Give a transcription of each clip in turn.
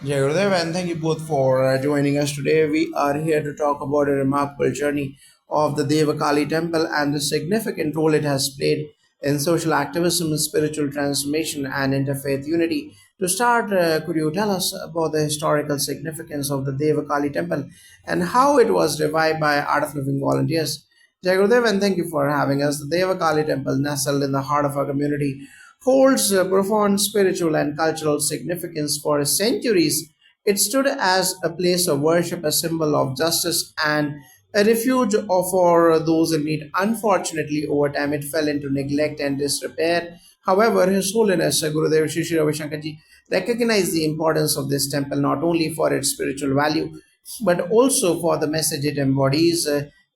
Jai Gurudev, and thank you both for joining us today. We are here to talk about a remarkable journey of the Devakali temple and the significant role it has played in social activism, spiritual transformation, and interfaith unity. To start, could you tell us about the historical significance of the Devakali temple and how it was revived by Art of Living volunteers? Jai Gurudev, and thank you for having us. The Devakali temple, nestled in the heart of our community, holds profound spiritual and cultural significance for centuries. It stood as a place of worship, a symbol of justice, and a refuge for those in need. Unfortunately, over time, it fell into neglect and disrepair. However, His Holiness Gurudev Shri Shri Ravi Shankarji recognized the importance of this temple not only for its spiritual value but also for the message it embodies.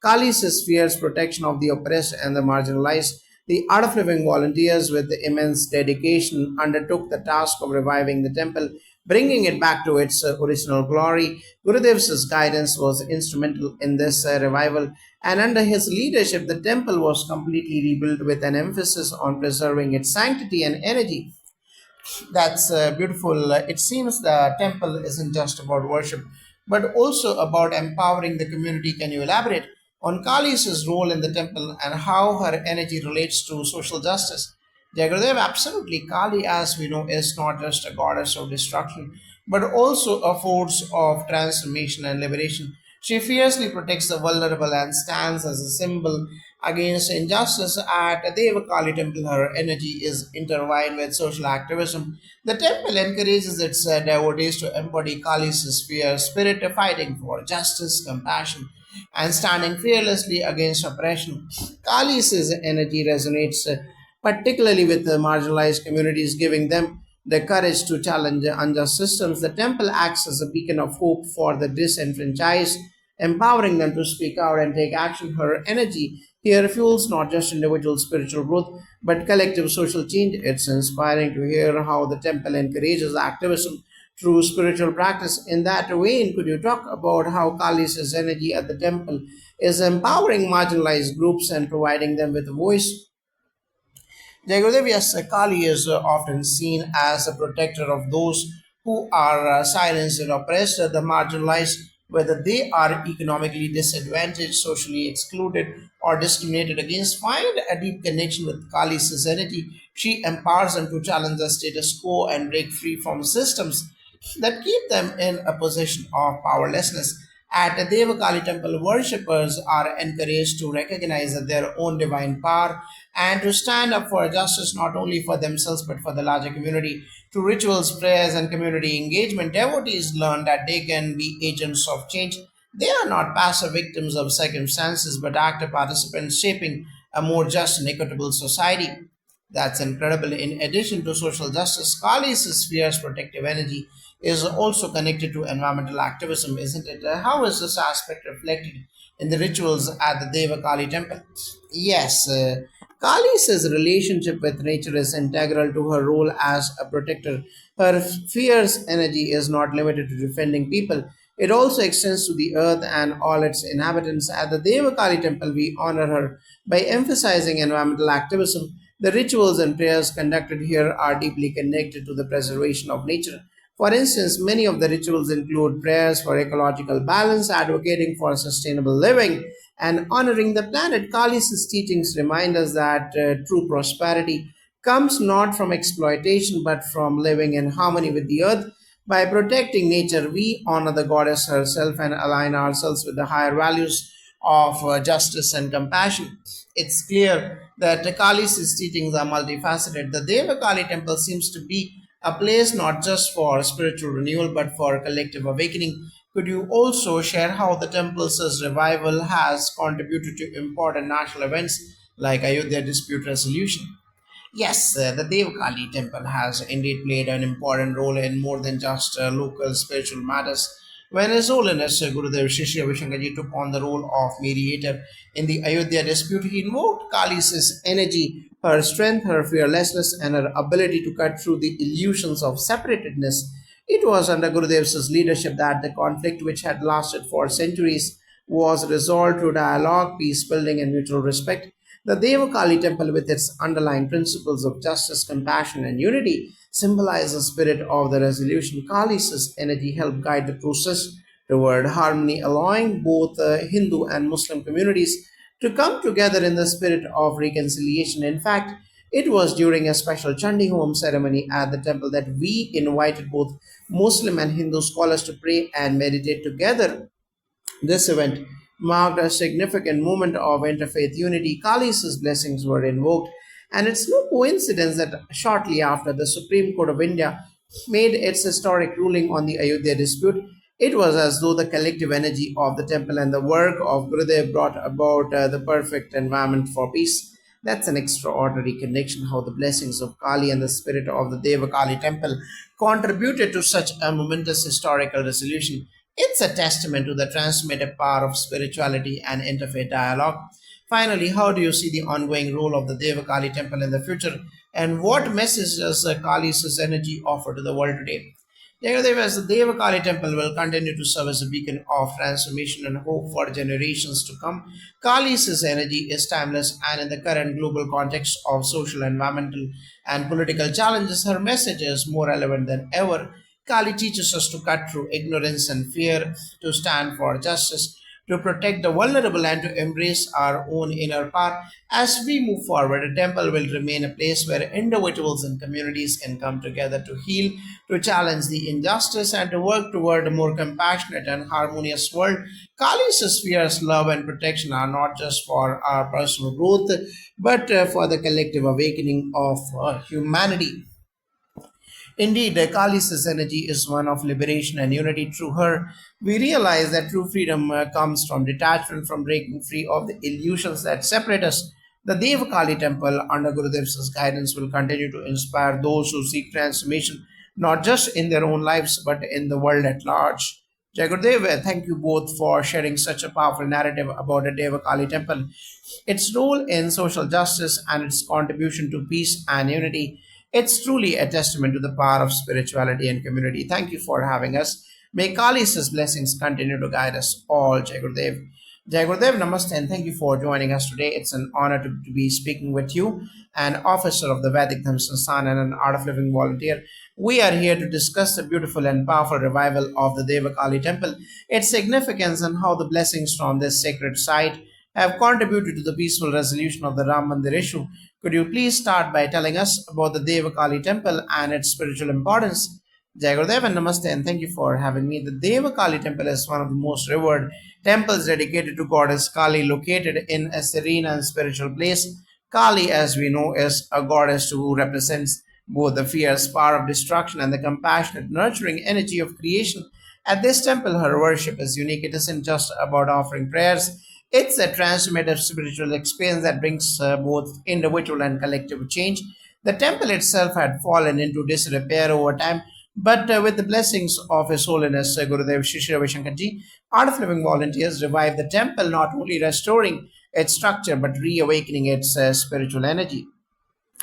Kali's fierce protection of the oppressed and the marginalized. The Art of Living volunteers, with immense dedication, undertook the task of reviving the temple, bringing it back to its original glory. Gurudev's guidance was instrumental in this revival, and under his leadership, the temple was completely rebuilt with an emphasis on preserving its sanctity and energy. That's beautiful. It seems the temple isn't just about worship, but also about empowering the community. Can you elaborate on Kali's role in the temple and how her energy relates to social justice? Jagadev, absolutely. Kali, as we know, is not just a goddess of destruction, but also a force of transformation and liberation. She fiercely protects the vulnerable and stands as a symbol against injustice. At Devakali temple, her energy is intertwined with social activism. The temple encourages its devotees to embody Kali's fierce spirit, fighting for justice, compassion, and standing fearlessly against oppression. Kali's energy resonates particularly with the marginalized communities, giving them the courage to challenge unjust systems. The temple acts as a beacon of hope for the disenfranchised, empowering them to speak out and take action. Her energy here fuels not just individual spiritual growth but collective social change. It's inspiring to hear how the temple encourages activism through spiritual practice. In that vein, could you talk about how Kali's energy at the temple is empowering marginalized groups and providing them with a voice? Jayagurudev, yes, Kali is often seen as a protector of those who are silenced and oppressed, the marginalized, whether they are economically disadvantaged, socially excluded, or discriminated against. Find a deep connection with Kali's energy. She empowers them to challenge the status quo and break free from systems that keep them in a position of powerlessness. At the Devakali temple, worshippers are encouraged to recognize their own divine power and to stand up for justice not only for themselves but for the larger community. Through rituals, prayers, and community engagement, devotees learn that they can be agents of change. They are not passive victims of circumstances but active participants shaping a more just and equitable society. That's incredible. In addition to social justice, Kali's fierce protective energy is also connected to environmental activism, isn't it? How is this aspect reflected in the rituals at the Deva Kali temple? Yes, Kali's relationship with nature is integral to her role as a protector. Her fierce energy is not limited to defending people. It also extends to the earth and all its inhabitants. At the Devakali temple, we honor her by emphasizing environmental activism. The rituals and prayers conducted here are deeply connected to the preservation of nature. For instance, many of the rituals include prayers for ecological balance, advocating for sustainable living, and honoring the planet. Kali's teachings remind us that true prosperity comes not from exploitation but from living in harmony with the earth. By protecting nature, we honor the goddess herself and align ourselves with the higher values of justice and compassion. It's clear that Kali's teachings are multifaceted. The Devakali temple seems to be a place not just for spiritual renewal but for collective awakening. Could you also share how the temple's revival has contributed to important national events like Ayodhya dispute resolution? Yes, the Devkali temple has indeed played an important role in more than just local spiritual matters. When His Holiness Gurudev Shishya Vishankaji took on the role of mediator in the Ayodhya dispute, he invoked Kali's energy, her strength, her fearlessness, and her ability to cut through the illusions of separatedness. It was under Gurudev's leadership that the conflict, which had lasted for centuries, was resolved through dialogue, peace building, and mutual respect. The Devakali temple, with its underlying principles of justice, compassion, and unity, symbolizes the spirit of the resolution. Kali's energy helped guide the process toward harmony, allowing both Hindu and Muslim communities to come together in the spirit of reconciliation. In fact, it was during a special Chandi Home ceremony at the temple that we invited both Muslim and Hindu scholars to pray and meditate together. This event marked a significant moment of interfaith unity. Kali's blessings were invoked, and it's no coincidence that shortly after the Supreme Court of India made its historic ruling on the Ayodhya dispute, it was as though the collective energy of the temple and the work of Gurudev brought about the perfect environment for peace. That's an extraordinary connection, how the blessings of Kali and the spirit of the Devakali temple contributed to such a momentous historical resolution. It's a testament to the transformative power of spirituality and interfaith dialogue. Finally, how do you see the ongoing role of the Devakali temple in the future, and what message does Kali's energy offer to the world today? Jagadev, as the Devakali temple will continue to serve as a beacon of transformation and hope for generations to come. Kali's energy is timeless, and in the current global context of social, environmental, and political challenges, her message is more relevant than ever. Kali teaches us to cut through ignorance and fear, to stand for justice, to protect the vulnerable, and to embrace our own inner power. As we move forward, a temple will remain a place where individuals and communities can come together to heal, to challenge the injustice, and to work toward a more compassionate and harmonious world. Kali's spheres, love, and protection are not just for our personal growth, but for the collective awakening of humanity. Indeed, Kali's energy is one of liberation and unity. Through her, we realize that true freedom comes from detachment, from breaking free of the illusions that separate us. The Devakali temple, under Gurudev's guidance, will continue to inspire those who seek transformation, not just in their own lives, but in the world at large. Jai Gurudev, thank you both for sharing such a powerful narrative about the Devakali temple, its role in social justice, and its contribution to peace and unity. It's truly a testament to the power of spirituality and community. Thank you for having us. May Kali's blessings continue to guide us all. Jai Gurudev. Jai Gurudev, namaste, and thank you for joining us today. It's an honor to be speaking with you, an officer of the Vedic Dhamma Sansthan and an Art of Living volunteer. We are here to discuss the beautiful and powerful revival of the Devakali temple, its significance, and how the blessings from this sacred site have contributed to the peaceful resolution of the Ram Mandir issue. Could you please start by telling us about the Devakali temple and its spiritual importance? Jai Gurudev and Namaste, and thank you for having me. The Devakali temple is one of the most revered temples dedicated to goddess Kali, located in a serene and spiritual place. Kali, as we know, is a goddess who represents both the fierce power of destruction and the compassionate, nurturing energy of creation. At this temple, her worship is unique. It isn't just about offering prayers, it's a transformative spiritual experience that brings both individual and collective change. The temple itself had fallen into disrepair over time, but with the blessings of His Holiness Gurudev Shri Ravi Shankarji, Art of Living volunteers revived the temple, not only restoring its structure but reawakening its spiritual energy.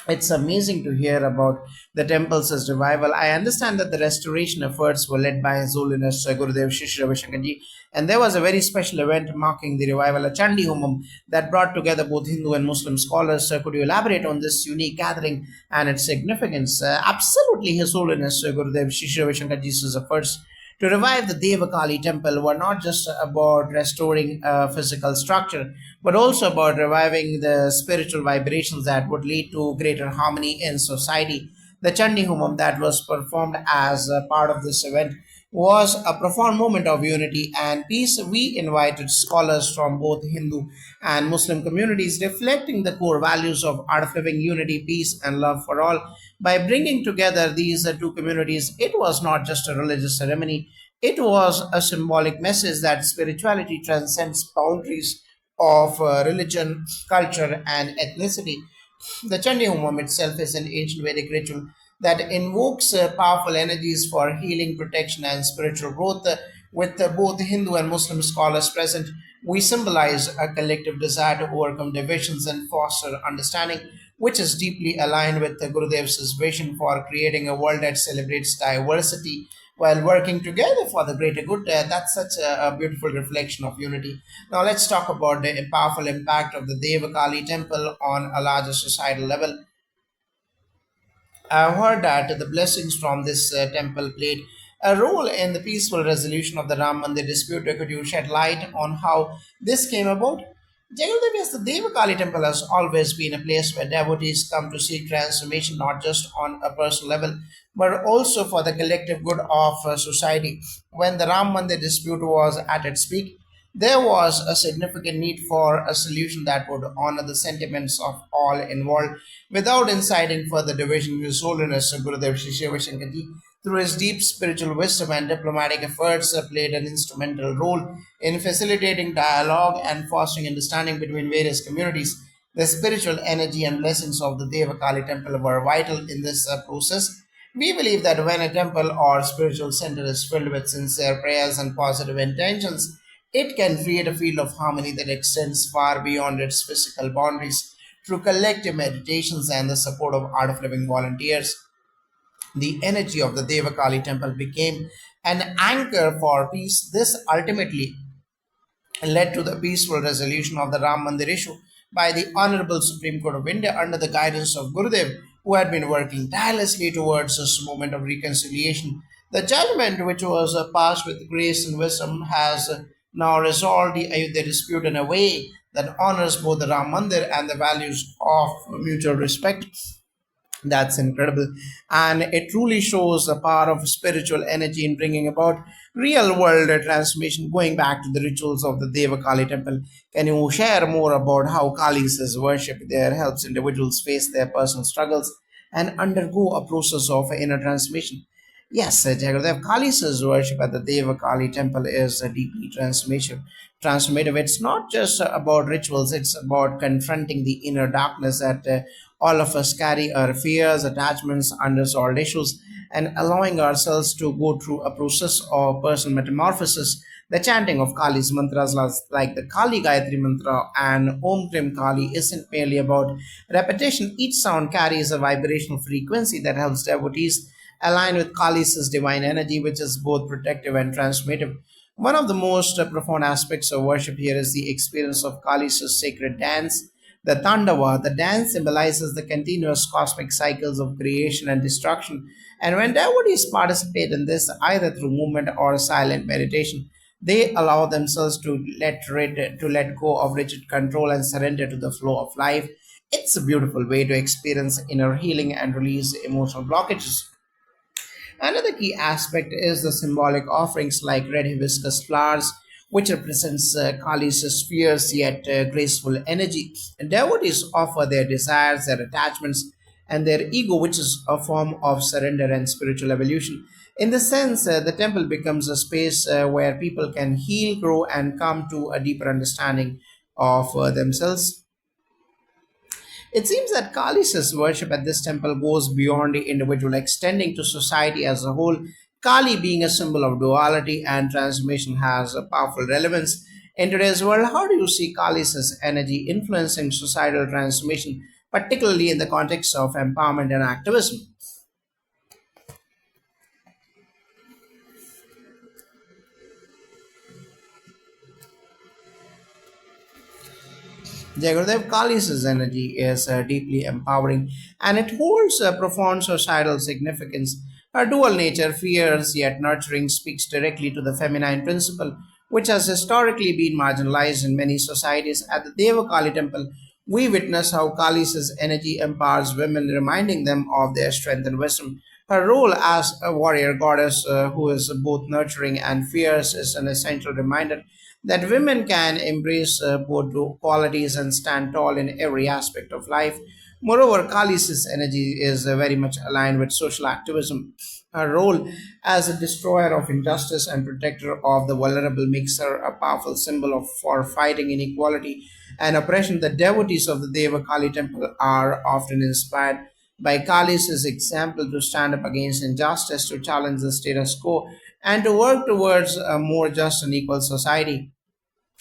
It's amazing to hear about the temple's revival. I understand that the restoration efforts were led by His Holiness Gurudev Shri Ravi Shankarji, and there was a very special event marking the revival, a Chandi Homam, that brought together both Hindu and Muslim scholars. Could you elaborate on this unique gathering and its significance? Absolutely, His Holiness Gurudev Shri Ravi Shankarji's efforts to revive the Devakali temple were not just about restoring a physical structure, but also about reviving the spiritual vibrations that would lead to greater harmony in society. The Chandi Homam that was performed as a part of this event was a profound moment of unity and peace. We invited scholars from both Hindu and Muslim communities, reflecting the core values of Art of Living, unity, peace, and love for all. By bringing together these two communities, it was not just a religious ceremony, it was a symbolic message that spirituality transcends boundaries of religion, culture, and ethnicity. The Chandi Homam itself is an ancient Vedic ritual that invokes powerful energies for healing, protection, and spiritual growth. With both Hindu and Muslim scholars present, we symbolize a collective desire to overcome divisions and foster understanding, which is deeply aligned with the Gurudev's vision for creating a world that celebrates diversity while working together for the greater good. That's such a beautiful reflection of unity. Now, let's talk about the powerful impact of the Devakali temple on a larger societal level. I've heard that the blessings from this temple played a role in the peaceful resolution of the Ram Mandir dispute. Could you shed light on how this came about? Jagannath, yes, the Devakali temple has always been a place where devotees come to seek transformation, not just on a personal level, but also for the collective good of society. When the Ram Mandir dispute was at its peak, there was a significant need for a solution that would honor the sentiments of all involved without inciting further division. His Holiness Gurudev Shri Shiva Shankarji, through his deep spiritual wisdom and diplomatic efforts, played an instrumental role in facilitating dialogue and fostering understanding between various communities. The spiritual energy and blessings of the Devakali temple were vital in this process. We believe that when a temple or spiritual center is filled with sincere prayers and positive intentions, it can create a field of harmony that extends far beyond its physical boundaries. Through collective meditations and the support of Art of Living volunteers, the energy of the Devakali temple became an anchor for peace. This ultimately led to the peaceful resolution of the Ram Mandir issue by the Honorable Supreme Court of India under the guidance of Gurudev, who had been working tirelessly towards this movement of reconciliation. The judgment, which was passed with grace and wisdom, has now resolved the Ayodhya dispute in a way that honors both the Ram Mandir and the values of mutual respect. That's incredible. And it truly shows the power of spiritual energy in bringing about real world transformation. Going back to the rituals of the Deva Kali temple, can you share more about how Kali's worship there helps individuals face their personal struggles and undergo a process of inner transformation? Yes, Jagadev, Kali's worship at the Deva Kali temple is deeply transformative. It's not just about rituals, it's about confronting the inner darkness that all of us carry, our fears, attachments, unresolved issues, and allowing ourselves to go through a process of personal metamorphosis. The chanting of Kali's mantras, like the Kali Gayatri mantra and Om Krim Kali, isn't merely about repetition. Each sound carries a vibrational frequency that helps devotees align with Kali's divine energy, which is both protective and transformative. One of the most profound aspects of worship here is the experience of Kali's sacred dance, the Tandava. The dance symbolizes the continuous cosmic cycles of creation and destruction. And when devotees participate in this, either through movement or silent meditation, they allow themselves to let go of rigid control and surrender to the flow of life. It's a beautiful way to experience inner healing and release emotional blockages. Another key aspect is the symbolic offerings like red hibiscus flowers, which represents Kali's fierce yet graceful energy. And devotees offer their desires, their attachments, and their ego, which is a form of surrender and spiritual evolution. In this sense, the temple becomes a space where people can heal, grow, and come to a deeper understanding of themselves. It seems that Kali's worship at this temple goes beyond the individual, extending to society as a whole. Kali, being a symbol of duality and transformation, has a powerful relevance in today's world. How do you see Kali's energy influencing societal transformation, particularly in the context of empowerment and activism? Jagradev Kali's energy is deeply empowering and it holds a profound societal significance. Her dual nature, fierce yet nurturing, speaks directly to the feminine principle, which has historically been marginalized in many societies. At the Deva Kali temple, we witness how Kali's energy empowers women, reminding them of their strength and wisdom. Her role as a warrior goddess who is both nurturing and fierce is an essential reminder that women can embrace both qualities and stand tall in every aspect of life. Moreover, Kali's energy is very much aligned with social activism. Her role as a destroyer of injustice and protector of the vulnerable makes her a powerful symbol for fighting inequality and oppression. The devotees of the Deva Kali temple are often inspired by Kali's example to stand up against injustice, to challenge the status quo, and to work towards a more just and equal society.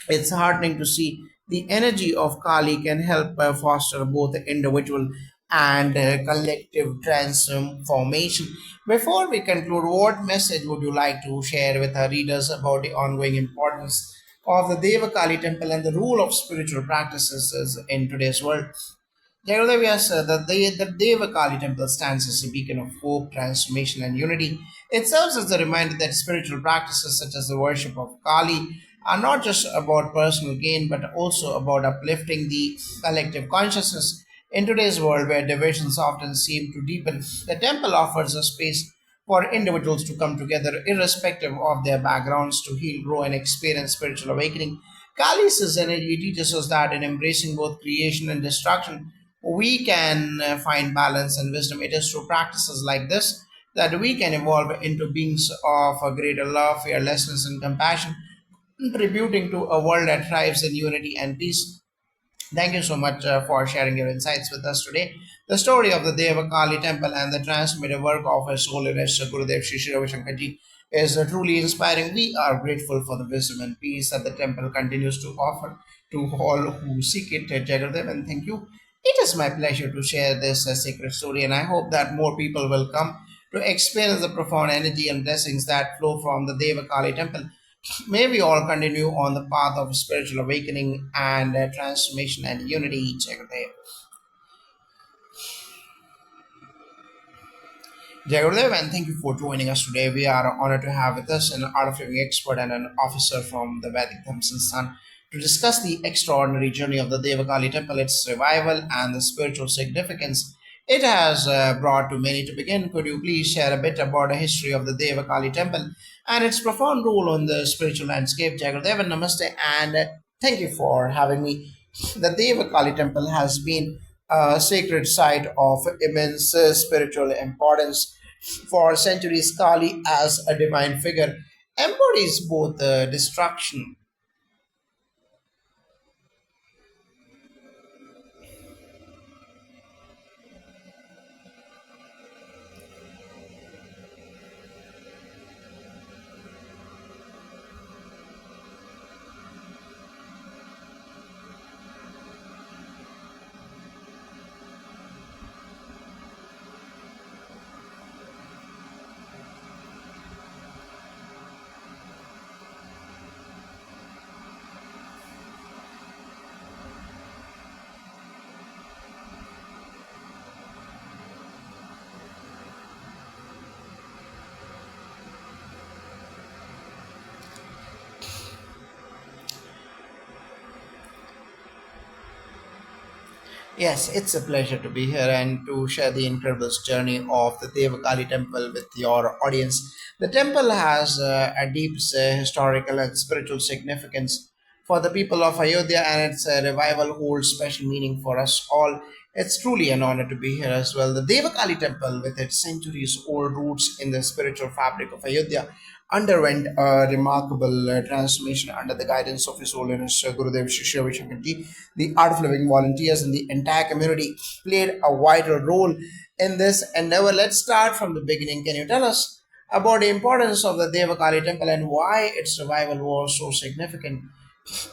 It's heartening to see the energy of Kali can help foster both individual and collective transformation. Before we conclude, what message would you like to share with our readers about the ongoing importance of the Devakali temple and the role of spiritual practices in today's world? Jagadev, the Devakali temple stands as a beacon of hope, transformation, and unity. It serves as a reminder that spiritual practices such as the worship of Kali are not just about personal gain but also about uplifting the collective consciousness. In today's world where divisions often seem to deepen, the temple offers a space for individuals to come together irrespective of their backgrounds to heal, grow, and experience spiritual awakening. Kali's energy teaches us that in embracing both creation and destruction, we can find balance and wisdom. It is through practices like this that we can evolve into beings of a greater love, fearlessness, and compassion, contributing to a world that thrives in unity and peace. Thank you so much for sharing your insights with us today. The story of the Devakali temple and the transformative work of His Holiness Gurudev Shri Shri Ravi Shankar Ji is truly inspiring. We are grateful for the wisdom and peace that the temple continues to offer to all who seek it, Jagadev, and thank you. It is my pleasure to share this sacred story, and I hope that more people will come to experience the profound energy and blessings that flow from the Devakali temple. May we all continue on the path of spiritual awakening and transformation and unity each day. Jai Gurudev, and thank you for joining us today. We are honored to have with us an art of living expert and an officer from the Vedic Dharma Sansthan to discuss the extraordinary journey of the Devakali temple, its revival, and the spiritual significance it has brought to many. To begin, could you please share a bit about the history of the Devakali temple and its profound role on the spiritual landscape? Jai Gurudev, and namaste, and thank you for having me. The Devakali temple has been a sacred site of immense spiritual importance. For centuries, Kali, as a divine figure, embodies both destruction. Yes, it's a pleasure to be here and to share the incredible journey of the Devakali temple with your audience. The temple has a deep historical and spiritual significance for the people of Ayodhya, and its revival holds special meaning for us all. It's truly an honor to be here as well. The Devakali temple, with its centuries old roots in the spiritual fabric of Ayodhya, underwent a remarkable transformation under the guidance of His Holiness Gurudev Shri Ravi Shankar Ji. The Art of Living volunteers and the entire community played a vital role in this endeavor. Let's start from the beginning. Can you tell us about the importance of the Devakali temple and why its revival was so significant?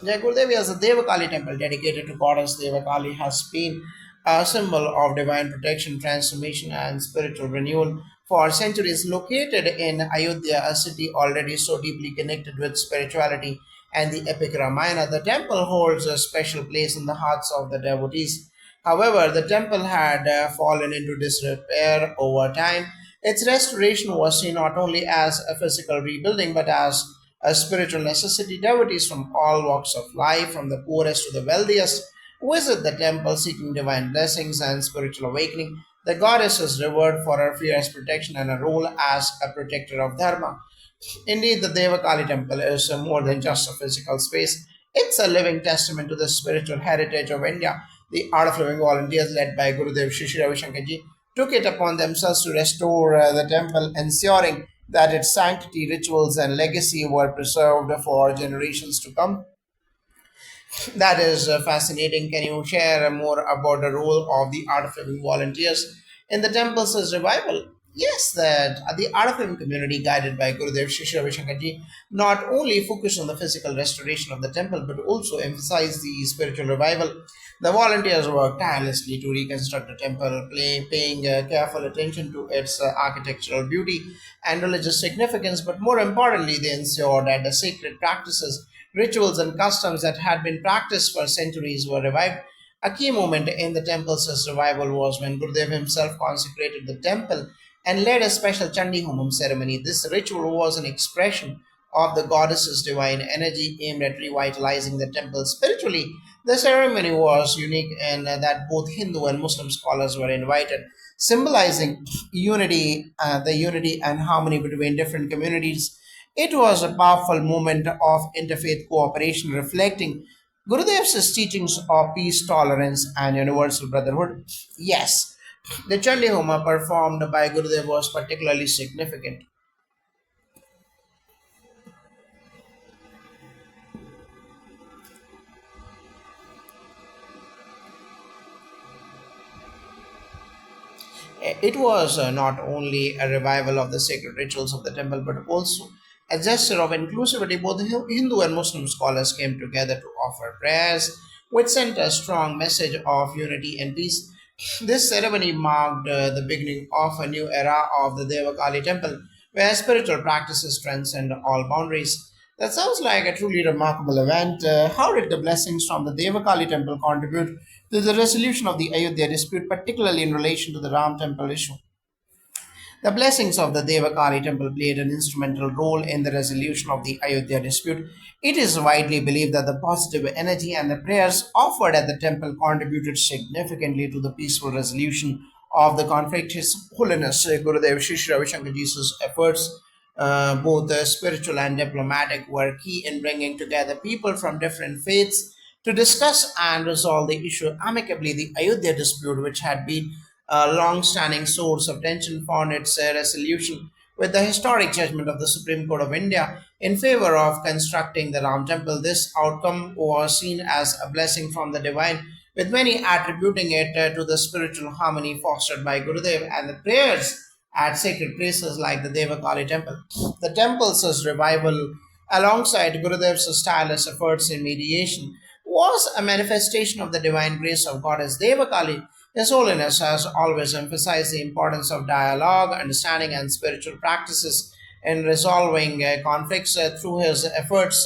Jai Gurudev, as the Devakali temple dedicated to goddess Devakali has been a symbol of divine protection, transformation, and spiritual renewal for centuries. Located in Ayodhya, a city already so deeply connected with spirituality and the epic Ramayana, the temple holds a special place in the hearts of the devotees. However, the temple had fallen into disrepair over time. Its restoration was seen not only as a physical rebuilding but as a spiritual necessity. Devotees from all walks of life, from the poorest to the wealthiest, visit the temple seeking divine blessings and spiritual awakening. The goddess is revered for her fierce protection and her role as a protector of Dharma. Indeed, the Devakali temple is more than just a physical space. It's a living testament to the spiritual heritage of India. The Art of Living volunteers, led by Gurudev Shri Shri Ravi Shankar Ji, took it upon themselves to restore the temple, ensuring that its sanctity, rituals, and legacy were preserved for generations to come. That is fascinating. Can you share more about the role of the Art of Living volunteers in the temple's revival? Yes, that the Art of Living community, guided by Gurudev Shri Ravi Shankar Ji, not only focused on the physical restoration of the temple but also emphasized the spiritual revival. The volunteers worked tirelessly to reconstruct the temple, paying careful attention to its architectural beauty and religious significance, but more importantly, they ensured that the sacred practices, rituals, and customs that had been practiced for centuries were revived. A key moment in the temple's revival was when Gurudev himself consecrated the temple and led a special Chandi Homam ceremony. This ritual was an expression of the goddess's divine energy aimed at revitalizing the temple spiritually. The ceremony was unique in that both Hindu and Muslim scholars were invited, symbolizing the unity and harmony between different communities. It was a powerful moment of interfaith cooperation, reflecting Gurudev's teachings of peace, tolerance, and universal brotherhood. Yes, the Chandi Homa performed by Gurudev was particularly significant. It was not only a revival of the sacred rituals of the temple, but also a gesture of inclusivity. Both Hindu and Muslim scholars came together to offer prayers, which sent a strong message of unity and peace. This ceremony marked the beginning of a new era of the Devakali temple, where spiritual practices transcend all boundaries. That sounds like a truly remarkable event. How did the blessings from the Devakali temple contribute to the resolution of the Ayodhya dispute, particularly in relation to the Ram temple issue? The blessings of the Devakali temple played an instrumental role in the resolution of the Ayodhya dispute. It is widely believed that the positive energy and the prayers offered at the temple contributed significantly to the peaceful resolution of the conflict. His Holiness Gurudev Shri Ravi Shankar Jesus' efforts, both spiritual and diplomatic, were key in bringing together people from different faiths to discuss and resolve the issue amicably. The Ayodhya dispute, which had been a long standing source of tension, found its resolution with the historic judgment of the Supreme Court of India in favor of constructing the Ram Temple. This outcome was seen as a blessing from the divine, with many attributing it to the spiritual harmony fostered by Gurudev and the prayers at sacred places like the Devakali temple. The temple's revival, alongside Gurudev's tireless efforts in mediation, was a manifestation of the divine grace of Goddess Devakali. His Holiness has always emphasized the importance of dialogue, understanding, and spiritual practices in resolving conflicts. Through his efforts,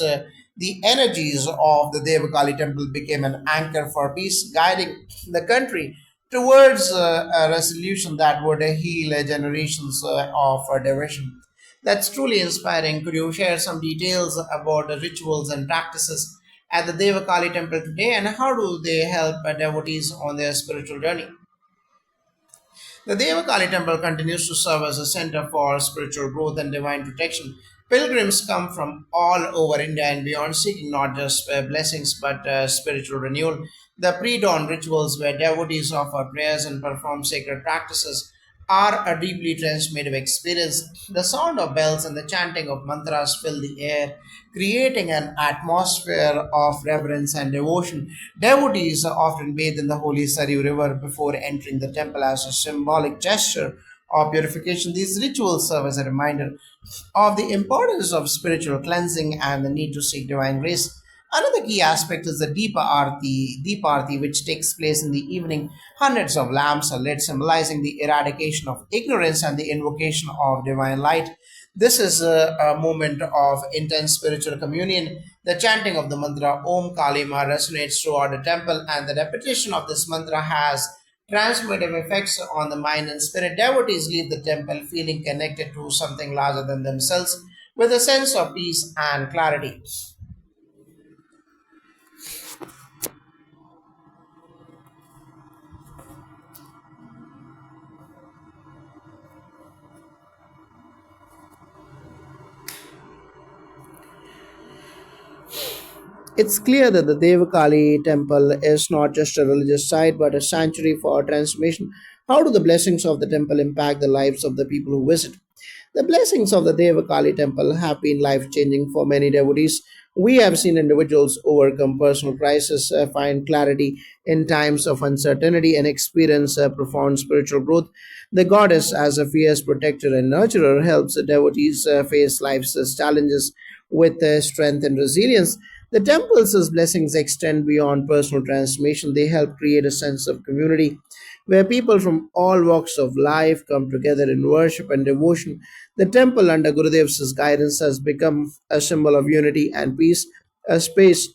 the energies of the Devakali temple became an anchor for peace, guiding the country towards a resolution that would heal generations of division. That's truly inspiring. Could you share some details about the rituals and practices at the Devakali temple today, and how do they help devotees on their spiritual journey? The Devakali temple continues to serve as a center for spiritual growth and divine protection. Pilgrims come from all over India and beyond, seeking not just blessings but spiritual renewal. The pre dawn rituals, where devotees offer prayers and perform sacred practices, are a deeply transformative experience. The sound of bells and the chanting of mantras fill the air, creating an atmosphere of reverence and devotion. Devotees often bathe in the holy Saryu River before entering the temple as a symbolic gesture of purification. These rituals serve as a reminder of the importance of spiritual cleansing and the need to seek divine grace. Another key aspect is the Deep Arti, which takes place in the evening. Hundreds of lamps are lit, symbolizing the eradication of ignorance and the invocation of divine light. This is a moment of intense spiritual communion. The chanting of the mantra Om Kalima resonates throughout the temple, and the repetition of this mantra has transformative effects on the mind and spirit. Devotees leave the temple feeling connected to something larger than themselves with a sense of peace and clarity. It's clear that the Devakali temple is not just a religious site but a sanctuary for transformation. How do the blessings of the temple impact the lives of the people who visit? The blessings of the Devakali temple have been life changing for many devotees. We have seen individuals overcome personal crisis, find clarity in times of uncertainty, and experience profound spiritual growth. The goddess, as a fierce protector and nurturer, helps the devotees face life's challenges with strength and resilience. The temples' blessings extend beyond personal transformation. They help create a sense of community where people from all walks of life come together in worship and devotion. The temple, under Gurudev's guidance, has become a symbol of unity and peace, a space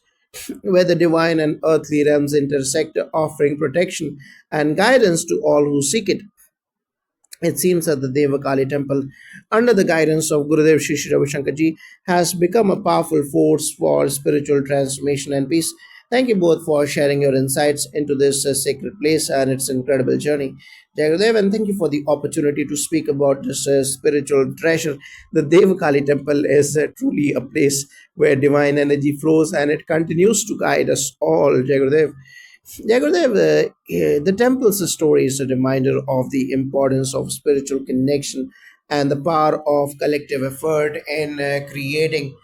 where the divine and earthly realms intersect, offering protection and guidance to all who seek it. It seems that the Devakali temple, under the guidance of Gurudev Shri Ravi Shankarji, has become a powerful force for spiritual transformation and peace. Thank you both for sharing your insights into this sacred place and its incredible journey. Jai Gurudev, and thank you for the opportunity to speak about this spiritual treasure. The Devakali temple is truly a place where divine energy flows and it continues to guide us all. Jai Gurudev. Yeah, Gurudev, the temple's story is a reminder of the importance of spiritual connection and the power of collective effort in creating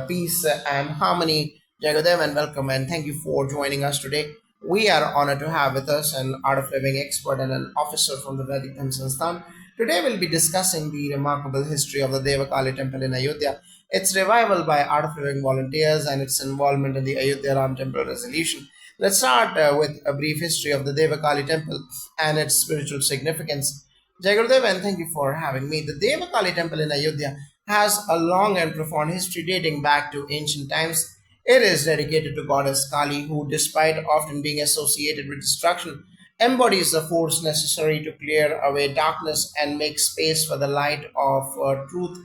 peace and harmony. Jagadev, and welcome, and thank you for joining us today. We are honored to have with us an art of living expert and an officer from the Vedic Sansthan. Today, we'll be discussing the remarkable history of the Devakali temple in Ayodhya, its revival by art of living volunteers, and its involvement in the Ayodhya Ram temple resolution. Let's start with a brief history of the Devakali temple and its spiritual significance. Jai Gurudev, and thank you for having me. The Devakali temple in Ayodhya has a long and profound history dating back to ancient times. It is dedicated to goddess Kali, who, despite often being associated with destruction, embodies the force necessary to clear away darkness and make space for the light of truth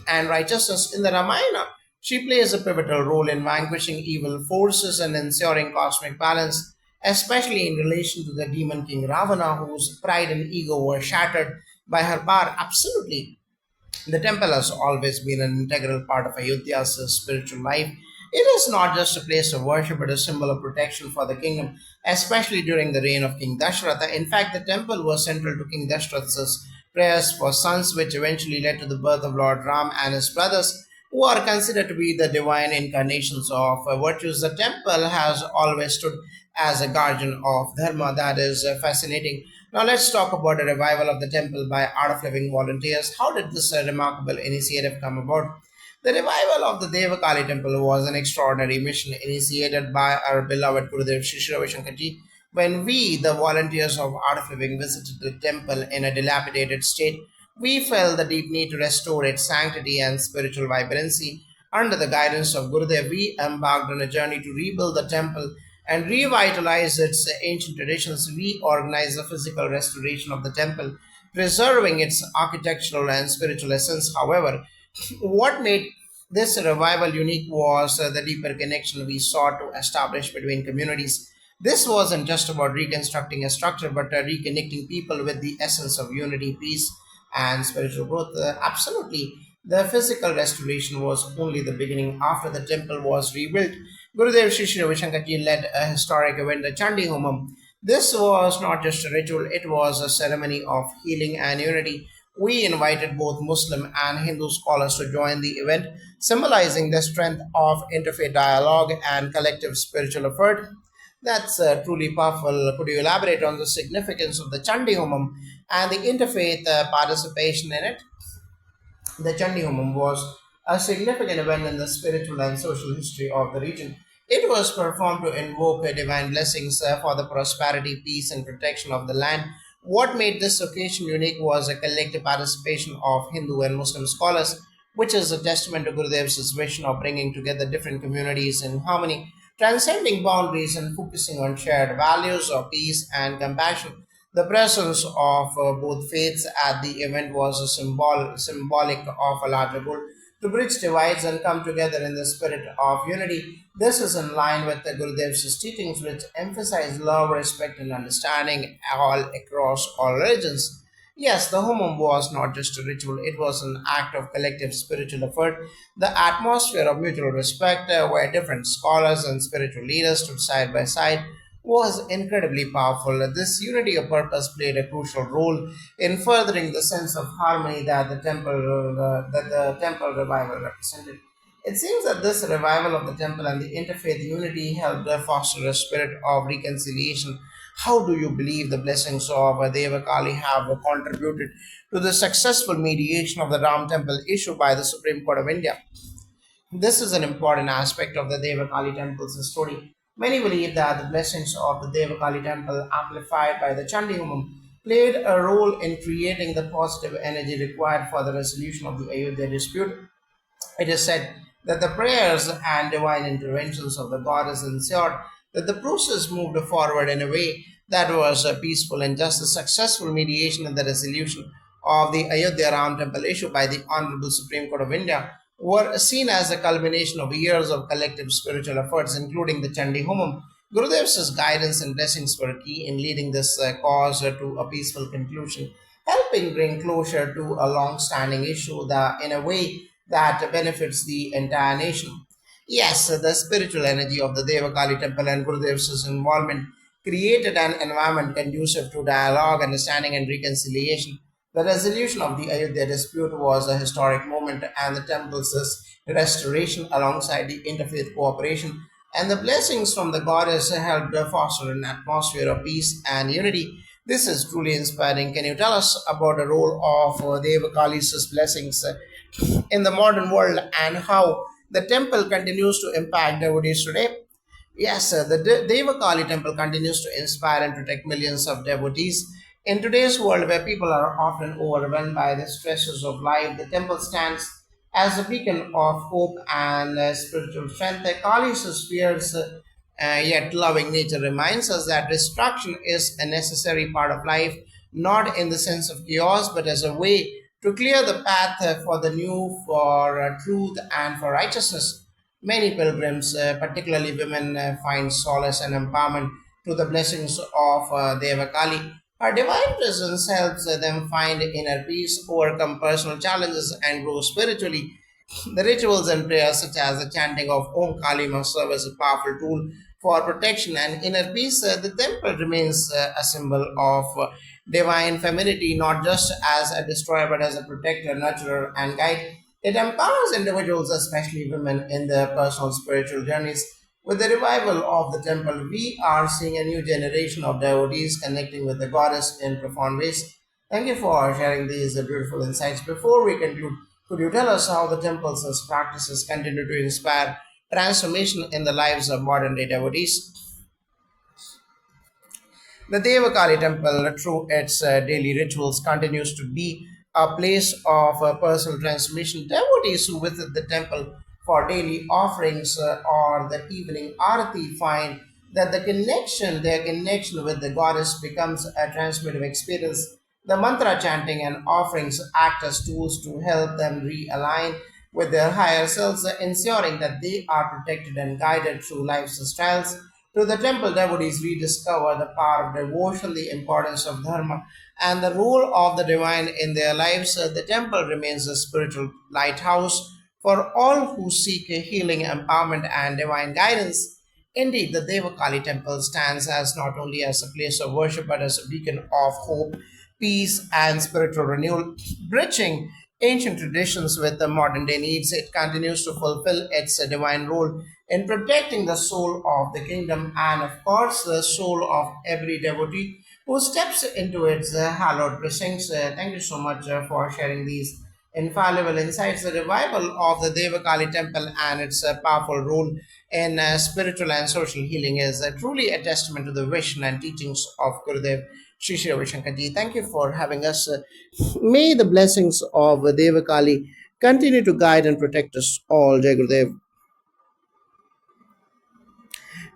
and righteousness in the Ramayana. She plays a pivotal role in vanquishing evil forces and ensuring cosmic balance, especially in relation to the demon king Ravana, whose pride and ego were shattered by her power. Absolutely. The temple has always been an integral part of Ayodhya's spiritual life. It is not just a place of worship, but a symbol of protection for the kingdom, especially during the reign of King Dashratha. In fact, the temple was central to King Dashratha's prayers for sons, which eventually led to the birth of Lord Ram and his brothers, who are considered to be the divine incarnations of virtues. The temple has always stood as a guardian of Dharma. That is fascinating. Now, let's talk about the revival of the temple by Art of Living volunteers. How did this remarkable initiative come about? The revival of the Devakali temple was an extraordinary mission initiated by our beloved Gurudev Shri Ravi Shankarji. When we, the volunteers of Art of Living, visited the temple in a dilapidated state, we felt the deep need to restore its sanctity and spiritual vibrancy. Under the guidance of Gurudev, we embarked on a journey to rebuild the temple and revitalize its ancient traditions. We organized the physical restoration of the temple, preserving its architectural and spiritual essence. However, what made this revival unique was the deeper connection we sought to establish between communities. This wasn't just about reconstructing a structure, but reconnecting people with the essence of unity, peace, and spiritual growth. Absolutely. The physical restoration was only the beginning. After the temple was rebuilt, Gurudev Shri Ravi Shankarji led a historic event, the Chandi Homam. This was not just a ritual, it was a ceremony of healing and unity. We invited both Muslim and Hindu scholars to join the event, symbolizing the strength of interfaith dialogue and collective spiritual effort. That's truly powerful. Could you elaborate on the significance of the Chandi Homam and the interfaith participation in it? The Chandi Homam was a significant event in the spiritual and social history of the region. It was performed to invoke divine blessings for the prosperity, peace, and protection of the land. What made this occasion unique was a collective participation of Hindu and Muslim scholars, which is a testament to Gurudev's vision of bringing together different communities in harmony, transcending boundaries and focusing on shared values of peace and compassion. The presence of both faiths at the event was a symbolic of a larger goal to bridge divides and come together in the spirit of unity. This is in line with the Gurudev's teachings, which emphasize love, respect, and understanding all across all religions. Yes, the homum was not just a ritual, it was an act of collective spiritual effort. The atmosphere of mutual respect, where different scholars and spiritual leaders stood side by side, was incredibly powerful. This unity of purpose played a crucial role in furthering the sense of harmony that the temple revival represented. It seems that this revival of the temple and the interfaith unity helped foster a spirit of reconciliation. How do you believe the blessings of Devakali have contributed to the successful mediation of the Ram temple issued by the Supreme Court of India? This is an important aspect of the Devakali temple's story. Many believe that the blessings of the Devakali temple, amplified by the Chandi Homam, played a role in creating the positive energy required for the resolution of the Ayodhya dispute. It is said that the prayers and divine interventions of the goddess ensured that the process moved forward in a way that was peaceful, and just the successful mediation and the resolution of the Ayodhya Ram temple issue by the Honorable Supreme Court of India were seen as a culmination of years of collective spiritual efforts, including the Chandi Homam. Gurudev's guidance and blessings were key in leading this cause to a peaceful conclusion, helping bring closure to a long standing issue in a way that benefits the entire nation. Yes, the spiritual energy of the Devakali temple and Gurudev's involvement created an environment conducive to dialogue, understanding, and reconciliation. The resolution of the Ayodhya dispute was a historic moment, and the temple's restoration, alongside the interfaith cooperation and the blessings from the goddess, helped foster an atmosphere of peace and unity. This is truly inspiring. Can you tell us about the role of Devakali's blessings in the modern world and how the temple continues to impact devotees today? Yes, sir. The Devakali temple continues to inspire and protect millions of devotees. In today's world, where people are often overwhelmed by the stresses of life, the temple stands as a beacon of hope and spiritual strength. The Kali's fierce yet loving nature reminds us that destruction is a necessary part of life, not in the sense of chaos, but as a way to clear the path for the new, for truth, and for righteousness. Many pilgrims, particularly women, find solace and empowerment through the blessings of Devakali. Her divine presence helps them find inner peace, overcome personal challenges, and grow spiritually. The rituals and prayers, such as the chanting of Om Kali, must serve as a powerful tool for protection and inner peace. The temple remains a symbol of divine femininity, not just as a destroyer but as a protector, nurturer, and guide. It empowers individuals, especially women, in their personal spiritual journeys. With the revival of the temple, we are seeing a new generation of devotees connecting with the goddess in profound ways. Thank you for sharing these beautiful insights. Before we conclude, could you tell us how the temple's practices continue to inspire transformation in the lives of modern day devotees? The Devakali temple, through its daily rituals, continues to be a place of personal transformation. Devotees who visit the temple for daily offerings or the evening arati find that their connection with the goddess becomes a transformative experience. The mantra chanting and offerings act as tools to help them realign with their higher selves, ensuring that they are protected and guided through life's trials. To the temple devotees, rediscover the power of devotion, the importance of dharma, and the role of the divine in their lives. The temple remains a spiritual lighthouse for all who seek healing, empowerment, and divine guidance. Indeed, the Devakali temple stands as not only as a place of worship but as a beacon of hope, peace, and spiritual renewal, bridging ancient traditions with the modern day needs. It continues to fulfill its divine role in protecting the soul of the kingdom and, of course, the soul of every devotee who steps into its hallowed precincts. Thank you so much for sharing these infallible insights. The revival of the Devakali temple and its powerful role in spiritual and social healing is truly a testament to the vision and teachings of Gurudev Sri Sri Ravi Shankar Ji. Thank you for having us. May the blessings of Devakali continue to guide and protect us all. Jai Gurudev.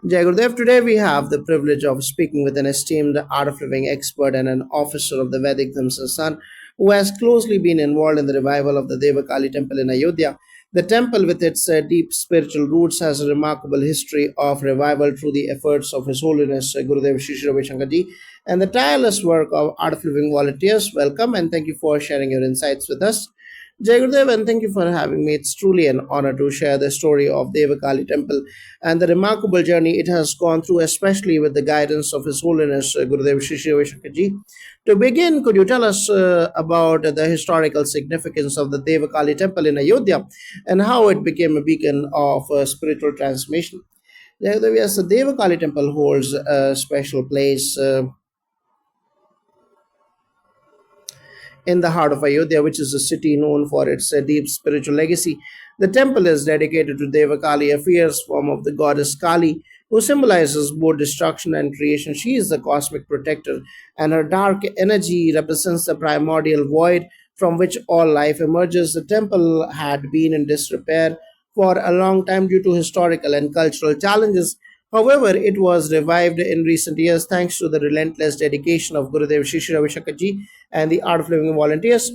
Jai Gurudev, today we have the privilege of speaking with an esteemed art of living expert and an officer of the Vedic Dhamsa who has closely been involved in the revival of the Devakali temple in Ayodhya. The temple, with its deep spiritual roots, has a remarkable history of revival through the efforts of His Holiness Gurudev Shri Shri Ravi Shankar Ji and the tireless work of Art of Living volunteers. Welcome and thank you for sharing your insights with us. Jai Gurudev, and thank you for having me. It's truly an honor to share the story of Devakali Temple and the remarkable journey it has gone through, especially with the guidance of His Holiness Gurudev Shri Shri Vaishnav Ji. To begin, could you tell us about the historical significance of the Devakali Temple in Ayodhya and how it became a beacon of spiritual transformation? Jai Gurudev, yes, the Devakali Temple holds a special place in the heart of Ayodhya, which is a city known for its deep spiritual legacy. The temple is dedicated to Devakali, a fierce form of the goddess Kali, who symbolizes both destruction and creation. She is the cosmic protector, and her dark energy represents the primordial void from which all life emerges. The temple had been in disrepair for a long time due to historical and cultural challenges. However, it was revived in recent years thanks to the relentless dedication of Gurudev Shri Ravi Shankar and the Art of Living volunteers.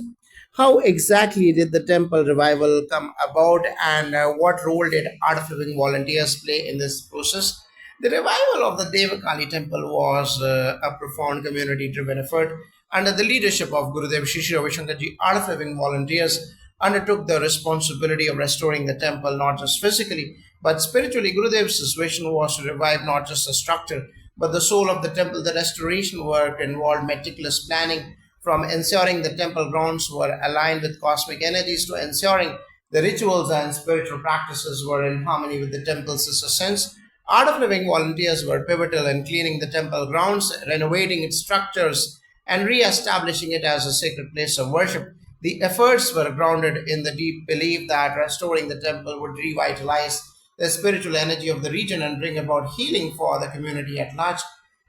How exactly did the temple revival come about, and what role did Art of Living volunteers play in this process? The revival of the Devakali temple was a profound community driven effort. Under the leadership of Gurudev Shri Ravi Shankar Art of Living volunteers undertook the responsibility of restoring the temple not just physically but spiritually. Gurudev's vision was to revive not just the structure but the soul of the temple. The restoration work involved meticulous planning, from ensuring the temple grounds were aligned with cosmic energies to ensuring the rituals and spiritual practices were in harmony with the temple's essence. Art of Living volunteers were pivotal in cleaning the temple grounds, renovating its structures, and re establishing it as a sacred place of worship. The efforts were grounded in the deep belief that restoring the temple would revitalize the spiritual energy of the region and bring about healing for the community at large.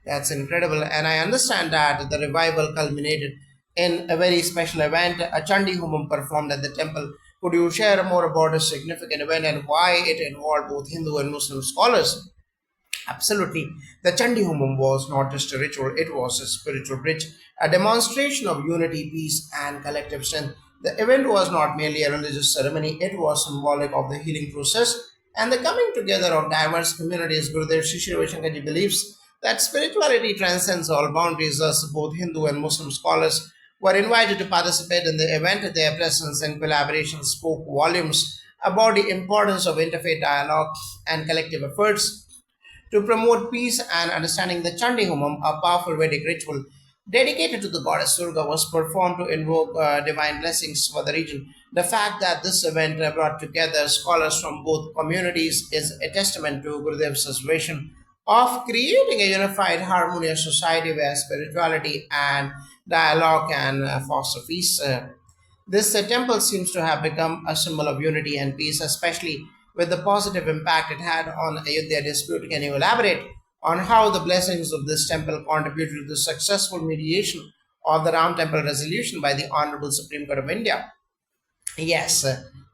That's incredible. And I understand that the revival culminated in a very special event, a Chandi Homam performed at the temple. Could you share more about a significant event and why it involved both Hindu and Muslim scholars? Absolutely. The Chandi Homam was not just a ritual, it was a spiritual bridge, a demonstration of unity, peace, and collective strength. The event was not merely a religious ceremony, it was symbolic of the healing process and the coming together of diverse communities. Gurudev Shri Ravi Shankar believes that spirituality transcends all boundaries, thus, both Hindu and Muslim scholars were invited to participate in the event. Their presence and collaboration spoke volumes about the importance of interfaith dialogue and collective efforts to promote peace and understanding. The Chandi Homam, a powerful Vedic ritual dedicated to the goddess Durga, was performed to invoke divine blessings for the region. The fact that this event brought together scholars from both communities is a testament to Gurudev's vision of creating a unified, harmonious society where spirituality and dialogue can foster peace. This temple seems to have become a symbol of unity and peace, especially with the positive impact it had on Ayodhya dispute. Can you elaborate on how the blessings of this temple contributed to the successful mediation of the Ram Temple resolution by the Honorable Supreme Court of India? Yes,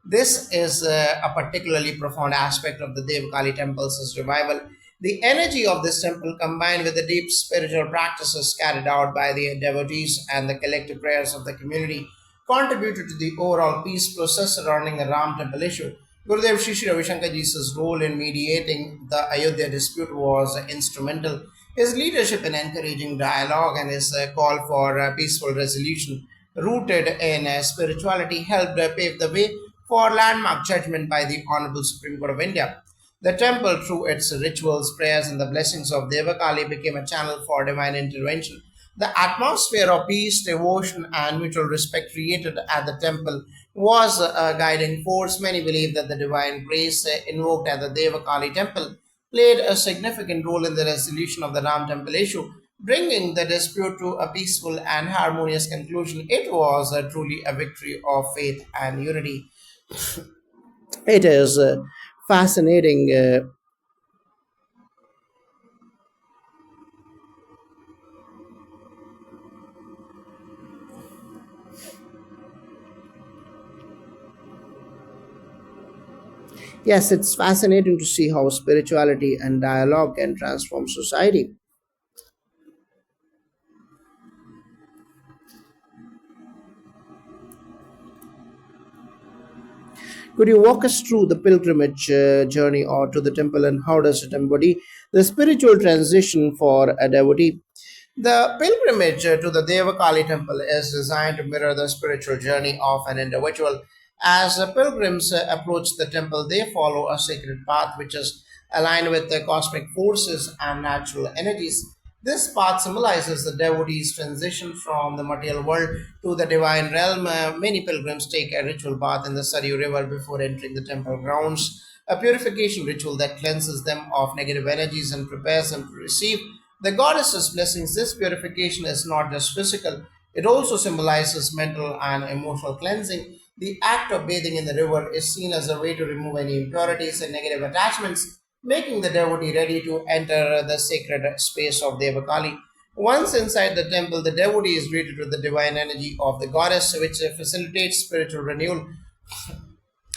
this is a particularly profound aspect of the Devkali temple's revival. The energy of this temple, combined with the deep spiritual practices carried out by the devotees and the collective prayers of the community, contributed to the overall peace process surrounding the Ram temple issue. Gurudev Shri Ravi Shankarji's role in mediating the Ayodhya dispute was instrumental. His leadership in encouraging dialogue and his call for peaceful resolution, rooted in spirituality, helped pave the way for landmark judgment by the Honorable Supreme Court of India. The temple, through its rituals, prayers, and the blessings of Devakali, became a channel for divine intervention. The atmosphere of peace, devotion, and mutual respect created at the temple was a guiding force. Many believe that the divine grace invoked at the Devakali temple played a significant role in the resolution of the Ram temple issue, bringing the dispute to a peaceful and harmonious conclusion. It was truly a victory of faith and unity. It is fascinating. Yes, it's fascinating to see how spirituality and dialogue can transform society. Could you walk us through the pilgrimage journey or to the temple, and how does it embody the spiritual transition for a devotee? The pilgrimage to the Devakali temple is designed to mirror the spiritual journey of an individual. As the pilgrims approach the temple, they follow a sacred path which is aligned with the cosmic forces and natural energies. This path symbolizes the devotee's transition from the material world to the divine realm. Many pilgrims take a ritual bath in the Saryu River before entering the temple grounds, a purification ritual that cleanses them of negative energies and prepares them to receive the goddess's blessings. This purification is not just physical, It also symbolizes mental and emotional cleansing. The act of bathing in the river is seen as a way to remove any impurities and negative attachments, making the devotee ready to enter the sacred space of Devakali. Once inside the temple, the devotee is greeted with the divine energy of the goddess, which facilitates spiritual renewal.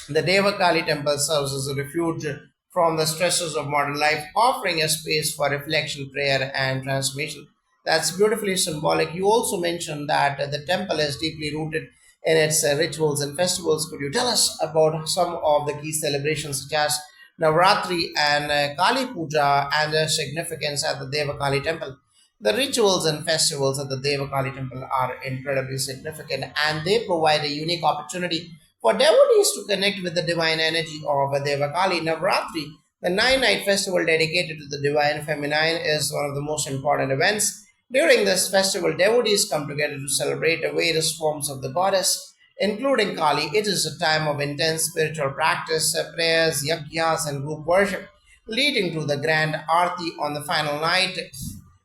The Devakali temple serves as a refuge from the stresses of modern life, offering a space for reflection, prayer, and transformation. That's beautifully symbolic. You also mentioned that the temple is deeply rooted in its rituals and festivals. Could you tell us about some of the key celebrations such as Navratri and Kali Puja and their significance at the Devakali temple? The rituals and festivals at the Devakali temple are incredibly significant and they provide a unique opportunity for devotees to connect with the divine energy of Devakali. Navratri, the nine-night festival dedicated to the divine feminine, is one of the most important events. During this festival, devotees come together to celebrate the various forms of the goddess, including Kali. It is a time of intense spiritual practice, prayers, yajnas, and group worship, leading to the grand arti on the final night,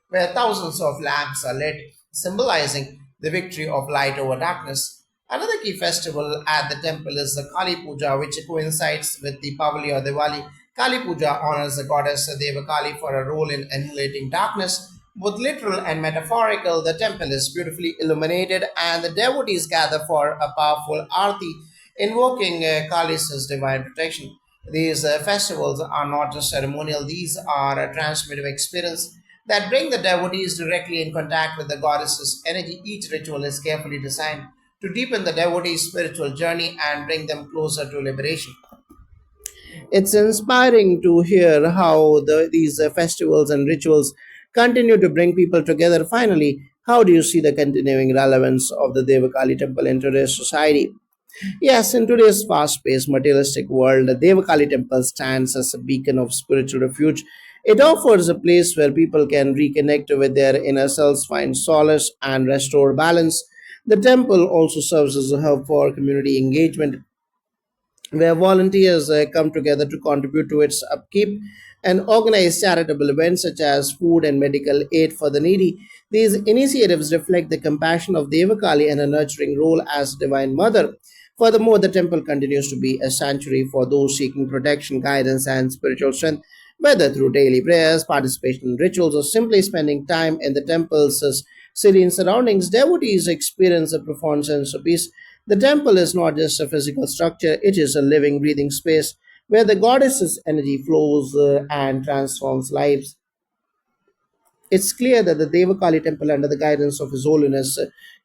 where thousands of lamps are lit, symbolizing the victory of light over darkness. Another key festival at the temple is the Kali Puja, which coincides with the Pavali or Diwali. Kali Puja honors the goddess Devakali for her role in annihilating darkness. Both literal and metaphorical, the temple is beautifully illuminated, and the devotees gather for a powerful arti, invoking Kali's divine protection. These festivals are not just ceremonial, these are a transformative experience that bring the devotees directly in contact with the goddess's energy. Each ritual is carefully designed to deepen the devotee's spiritual journey and bring them closer to liberation. It's inspiring to hear how these festivals and rituals continue to bring people together. Finally, how do you see the continuing relevance of the Devakali temple in today's society? Yes, in today's fast paced materialistic world, the Devakali temple stands as a beacon of spiritual refuge. It offers a place where people can reconnect with their inner selves, find solace, and restore balance. The temple also serves as a hub for community engagement where volunteers come together to contribute to its upkeep and organize charitable events such as food and medical aid for the needy. These initiatives reflect the compassion of Devakali and a nurturing role as Divine Mother. Furthermore, the temple continues to be a sanctuary for those seeking protection, guidance, and spiritual strength. Whether through daily prayers, participation in rituals, or simply spending time in the temple's serene surroundings, devotees experience a profound sense of peace. The temple is not just a physical structure, it is a living, breathing space where the goddess's energy flows and transforms lives. It's clear that the Devakali temple, under the guidance of His Holiness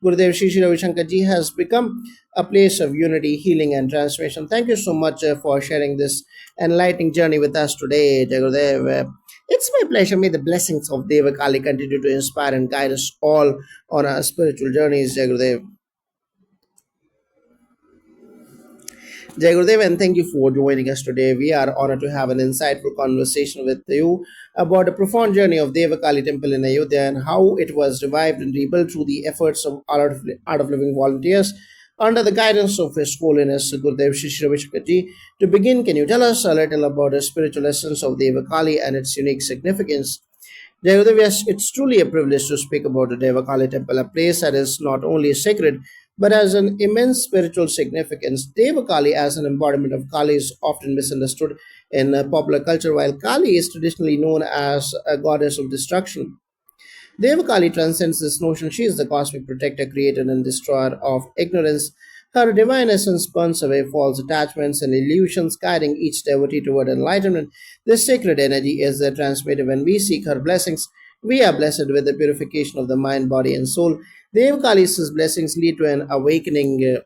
Gurudev Shri Shri Ravi Shankar Ji, has become a place of unity, healing, and transformation. Thank you so much for sharing this enlightening journey with us today, Jai Gurudev. It's my pleasure. May the blessings of Devakali continue to inspire and guide us all on our spiritual journeys, Jai Gurudev. Jai Gurudev, and thank you for joining us today. We are honored to have an insightful conversation with you about the profound journey of Devakali Temple in Ayodhya and how it was revived and rebuilt through the efforts of Art of Living volunteers under the guidance of His Holiness Gurudev Shri Shri Ravi Shankar Ji. To begin, can you tell us a little about the spiritual essence of Devakali and its unique significance? Jayagadev, yes, it's truly a privilege to speak about the Devakali temple, a place that is not only sacred but has an immense spiritual significance. Devakali, as an embodiment of Kali, is often misunderstood in popular culture, while Kali is traditionally known as a goddess of destruction. Devakali transcends this notion. She is the cosmic protector, creator, and destroyer of ignorance. Her divine essence burns away false attachments and illusions, guiding each devotee toward enlightenment. This sacred energy is transmitted when we seek her blessings. We are blessed with the purification of the mind, body, and soul. Devakali's blessings lead to an awakening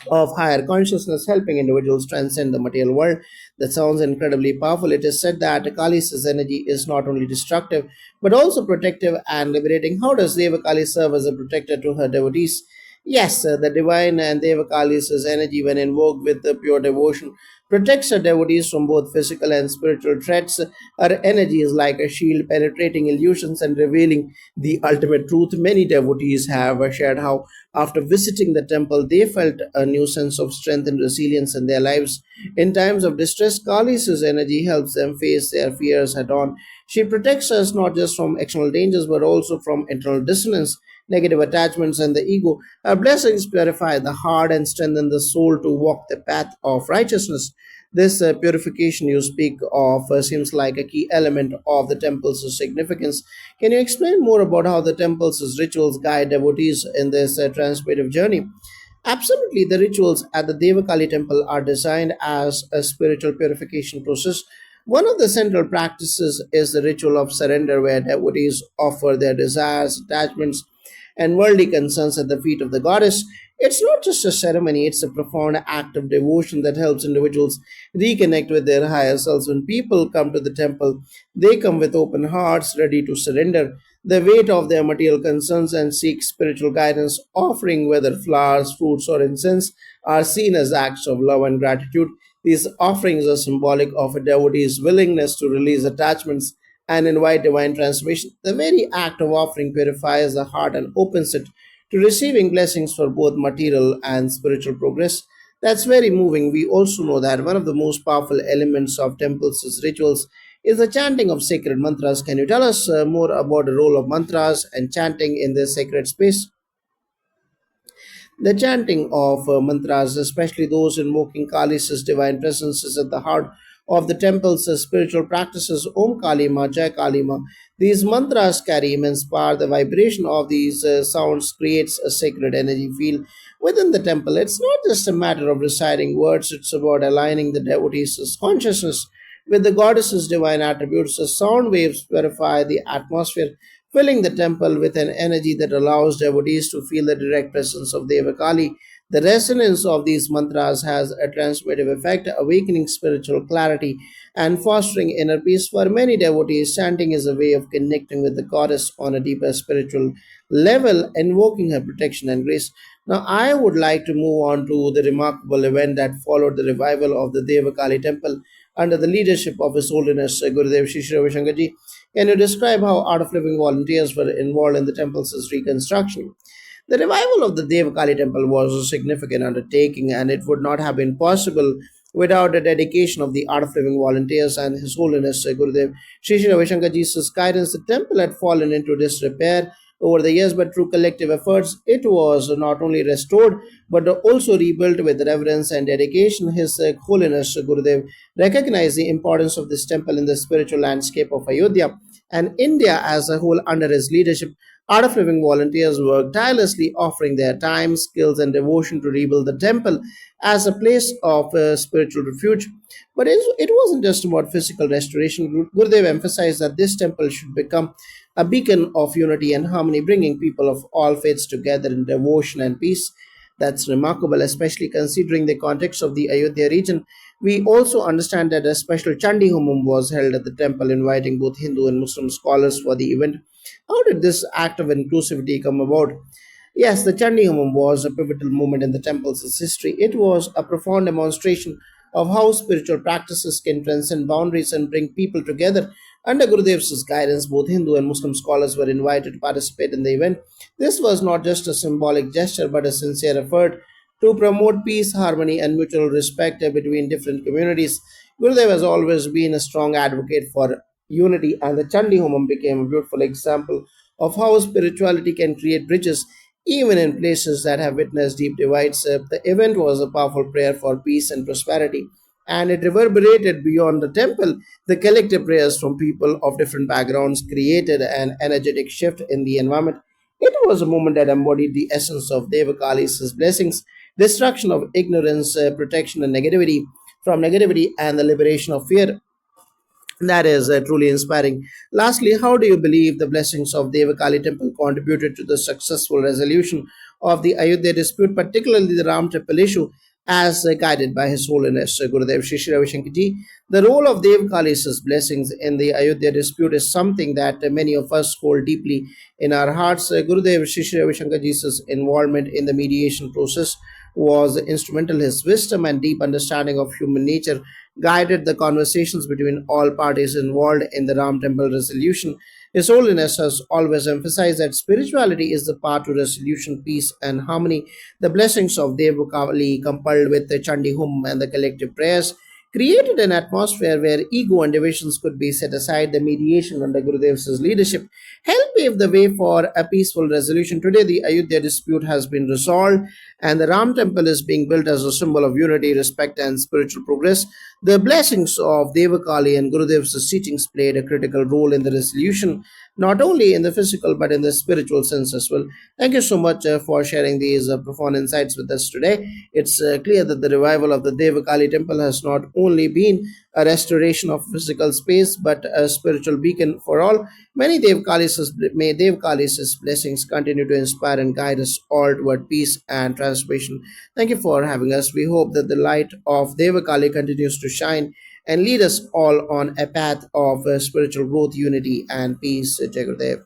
of higher consciousness, helping individuals transcend the material world. That sounds incredibly powerful. It is said that Kali's energy is not only destructive but also protective and liberating. How does Devakali serve as a protector to her devotees? Yes, the divine and Devakali's energy, when invoked with the pure devotion, protects her devotees from both physical and spiritual threats. Her energy is like a shield, penetrating illusions and revealing the ultimate truth. Many devotees have shared how, after visiting the temple, they felt a new sense of strength and resilience in their lives. In times of distress, Kali's energy helps them face their fears head on. She protects us not just from external dangers but also from internal dissonance. negative attachments, and the ego. Blessings purify the heart and strengthen the soul to walk the path of righteousness. This purification you speak of seems like a key element of the temple's significance. Can you explain more about how the temple's rituals guide devotees in this transformative journey? Absolutely, the rituals at the Devakali temple are designed as a spiritual purification process. One of the central practices is the ritual of surrender, where devotees offer their desires, attachments, and worldly concerns at the feet of the goddess. It's not just a ceremony, it's a profound act of devotion that helps individuals reconnect with their higher selves. When people come to the temple, they come with open hearts, ready to surrender the weight of their material concerns and seek spiritual guidance. Offering whether flowers, fruits, or incense are seen as acts of love and gratitude. These offerings are symbolic of a devotee's willingness to release attachments and invite divine transformation. The very act of offering purifies the heart and opens it to receiving blessings for both material and spiritual progress. That's very moving. We also know that one of the most powerful elements of temples' rituals is the chanting of sacred mantras. Can you tell us more about the role of mantras and chanting in this sacred space? The chanting of mantras, especially those invoking Kali's divine presence, is at the heart of the temple's spiritual practices. Om Kali Ma, Jai Kali Ma. These mantras carry immense power. The vibration of these sounds creates a sacred energy field within the temple. It's not just a matter of reciting words, it's about aligning the devotee's consciousness with the goddess's divine attributes. The sound waves purify the atmosphere, filling the temple with an energy that allows devotees to feel the direct presence of Devakali. The resonance of these mantras has a transformative effect, awakening spiritual clarity and fostering inner peace. For many devotees, chanting is a way of connecting with the goddess on a deeper spiritual level, invoking her protection and grace. Now, I would like to move on to the remarkable event that followed the revival of the Devakali temple under the leadership of His Holiness Gurudev Shri Shri Ravi Shankarji. Can you describe how Art of Living volunteers were involved in the temple's reconstruction? The revival of the Devkali temple was a significant undertaking, and it would not have been possible without the dedication of the Art of Living volunteers and His Holiness Gurudev Shri Shri Ravi Shankar Ji's guidance. The temple had fallen into disrepair over the years, but through collective efforts, it was not only restored but also rebuilt with reverence and dedication. His Holiness Gurudev recognized the importance of this temple in the spiritual landscape of Ayodhya and India as a whole. Under his leadership, Art of Living volunteers worked tirelessly, offering their time, skills, and devotion to rebuild the temple as a place of spiritual refuge. But it wasn't just about physical restoration. Gurudev emphasized that this temple should become a beacon of unity and harmony, bringing people of all faiths together in devotion and peace. That's remarkable, especially considering the context of the Ayodhya region. We also understand that a special Chandi Homam was held at the temple, inviting both Hindu and Muslim scholars for the event. How did this act of inclusivity come about? Yes, the Chandi Homam was a pivotal moment in the temple's history. It was a profound demonstration of how spiritual practices can transcend boundaries and bring people together. Under Gurudev's guidance, both Hindu and Muslim scholars were invited to participate in the event. This was not just a symbolic gesture but a sincere effort to promote peace, harmony, and mutual respect between different communities. Gurudev has always been a strong advocate for unity, and the Chandi Homam became a beautiful example of how spirituality can create bridges even in places that have witnessed deep divides. The event was a powerful prayer for peace and prosperity, and it reverberated beyond the temple. The collective prayers from people of different backgrounds created an energetic shift in the environment. It was a moment that embodied the essence of Devakali's blessings, destruction of ignorance, protection and negativity from negativity, and the liberation of fear. That is truly inspiring. Lastly, how do you believe the blessings of Devakali temple contributed to the successful resolution of the Ayodhya dispute, particularly the Ram temple issue, as guided by His Holiness Gurudev Shri Shri Ravi Shankar Ji? The role of Devakali's blessings in the Ayodhya dispute is something that many of us hold deeply in our hearts. Gurudev Shri Shri Ravi Shankar Ji's involvement in the mediation process was instrumental. His wisdom and deep understanding of human nature guided the conversations between all parties involved in the Ram Temple resolution. His Holiness has always emphasized that spirituality is the path to resolution, peace, and harmony. The blessings of Devakali, coupled with the Chandi Hum and the collective prayers, created an atmosphere where ego and divisions could be set aside. The mediation under Gurudev's leadership helped pave the way for a peaceful resolution. Today, the Ayodhya dispute has been resolved, and the Ram temple is being built as a symbol of unity, respect, and spiritual progress. The blessings of Devakali and Gurudev's teachings played a critical role in the resolution, not only in the physical but in the spiritual sense as well. Thank you so much for sharing these profound insights with us today. It's clear that the revival of the Devakali temple has not only been a restoration of physical space but a spiritual beacon for all. May Devkali's blessings continue to inspire and guide us all toward peace and transformation. Thank you for having us. We hope that the light of Devakali continues to shine and lead us all on a path of spiritual growth, unity, and peace. Jai Gurudev.